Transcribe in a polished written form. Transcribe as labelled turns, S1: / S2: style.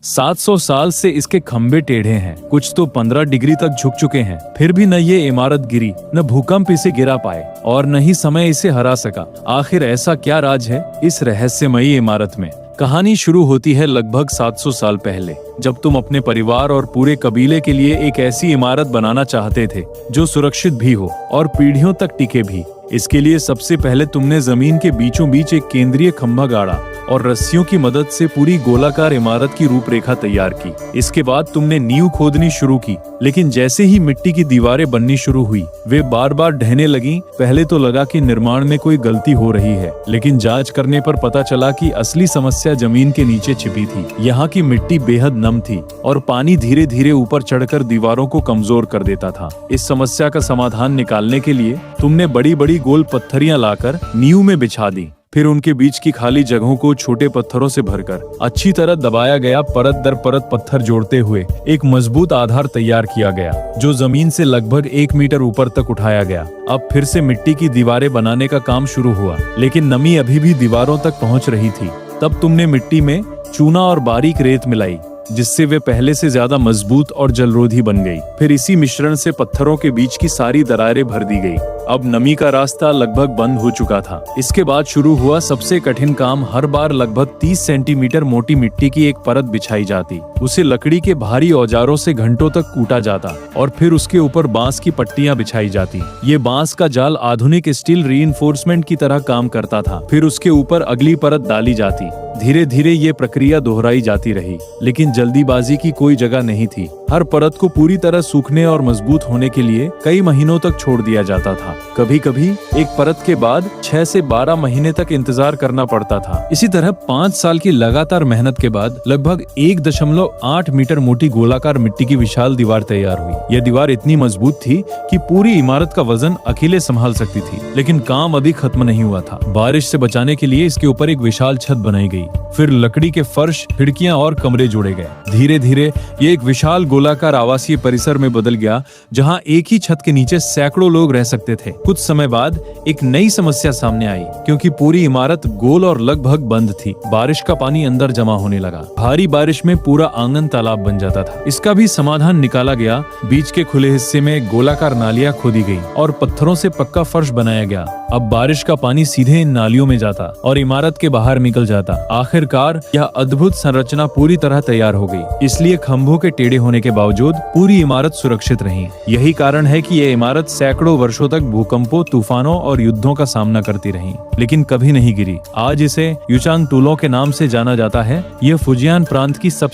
S1: 700 साल से इसके खंभे टेढ़े हैं, कुछ तो 15 डिग्री तक झुक चुके हैं। फिर भी न ये इमारत गिरी, न भूकंप इसे गिरा पाए और न ही समय इसे हरा सका। आखिर ऐसा क्या राज है इस रहस्यमयी इमारत में? कहानी शुरू होती है लगभग 700 साल पहले, जब तुम अपने परिवार और पूरे कबीले के लिए एक ऐसी इमारत बनाना चाहते थे जो सुरक्षित भी हो और पीढ़ियों तक टिके भी। इसके लिए सबसे पहले तुमने जमीन के बीचों बीच एक केंद्रीय खंभा गाड़ा और रस्सियों की मदद से पूरी गोलाकार इमारत की रूपरेखा तैयार की। इसके बाद तुमने नींव खोदनी शुरू की, लेकिन जैसे ही मिट्टी की दीवारें बननी शुरू हुई, वे बार बार ढहने लगी। पहले तो लगा कि निर्माण में कोई गलती हो रही है, लेकिन जांच करने पर पता चला कि असली समस्या जमीन के नीचे छिपी थी। यहाँ की मिट्टी बेहद नम थी और पानी धीरे धीरे ऊपर चढ़कर दीवारों को कमजोर कर देता था। इस समस्या का समाधान निकालने के लिए तुमने बड़ी बड़ी गोल पत्थरियां लाकर नींव में बिछा दी। फिर उनके बीच की खाली जगहों को छोटे पत्थरों से भरकर अच्छी तरह दबाया गया। परत दर परत पत्थर जोड़ते हुए एक मजबूत आधार तैयार किया गया, जो जमीन से लगभग 1 मीटर ऊपर तक उठाया गया। अब फिर से मिट्टी की दीवारें बनाने का काम शुरू हुआ, लेकिन नमी अभी भी दीवारों तक पहुंच रही थी। तब तुमने मिट्टी में चूना और बारीक रेत मिलाई, जिससे वे पहले से ज्यादा मजबूत और जलरोधी बन गई। फिर इसी मिश्रण से पत्थरों के बीच की सारी दरारें भर दी गई। अब नमी का रास्ता लगभग बंद हो चुका था। इसके बाद शुरू हुआ सबसे कठिन काम। हर बार लगभग 30 सेंटीमीटर मोटी मिट्टी की एक परत बिछाई जाती, उसे लकड़ी के भारी औजारों से घंटों तक कूटा जाता और फिर उसके ऊपर बांस की पट्टियां बिछाई जाती। ये बांस का जाल आधुनिक स्टील रीइंफोर्समेंट की तरह काम करता था। फिर उसके ऊपर अगली परत डाली जाती। धीरे धीरे ये प्रक्रिया दोहराई जाती रही, लेकिन जल्दीबाजी की कोई जगह नहीं थी। हर परत को पूरी तरह सूखने और मजबूत होने के लिए कई महीनों तक छोड़ दिया जाता था। कभी कभी एक परत के बाद 6 से 12 महीने तक इंतजार करना पड़ता था। इसी तरह 5 साल की लगातार मेहनत के बाद लगभग 1.8 मीटर मोटी गोलाकार मिट्टी की विशाल दीवार तैयार हुई। यह दीवार इतनी मजबूत थी कि पूरी इमारत का वजन अकेले संभाल सकती थी। लेकिन काम अभी खत्म नहीं हुआ था। बारिश से बचाने के लिए इसके ऊपर एक विशाल छत बनाई गई। फिर लकड़ी के फर्श, खिड़कियां और कमरे जोड़े गए। धीरे धीरे ये एक विशाल गोलाकार आवासीय परिसर में बदल गया, जहां एक ही छत के नीचे सैकड़ों लोग रह सकते थे। कुछ समय बाद एक नई समस्या सामने आई, क्योंकि पूरी इमारत गोल और लगभग बंद थी। बारिश का पानी अंदर जमा होने लगा। भारी बारिश में पूरा आंगन तालाब बन जाता था। इसका भी समाधान निकाला गया। बीच के खुले हिस्से में गोलाकार नालियां खोदी गई और पत्थरों से पक्का फर्श बनाया गया। अब बारिश का पानी सीधे इन नालियों में जाता और इमारत के बाहर निकल जाता। आखिरकार यह अद्भुत संरचना पूरी तरह तैयार हो गई। इसलिए खंभों के टेढ़े होने के बावजूद पूरी इमारत सुरक्षित रही। यही कारण है कि यह इमारत सैकड़ों वर्षों तक भूकंपों, तूफानों और युद्धों का सामना करती रही, लेकिन कभी नहीं गिरी। आज इसे युचांग टूलों के नाम से जाना जाता है। यह फुजियान प्रांत की सबसे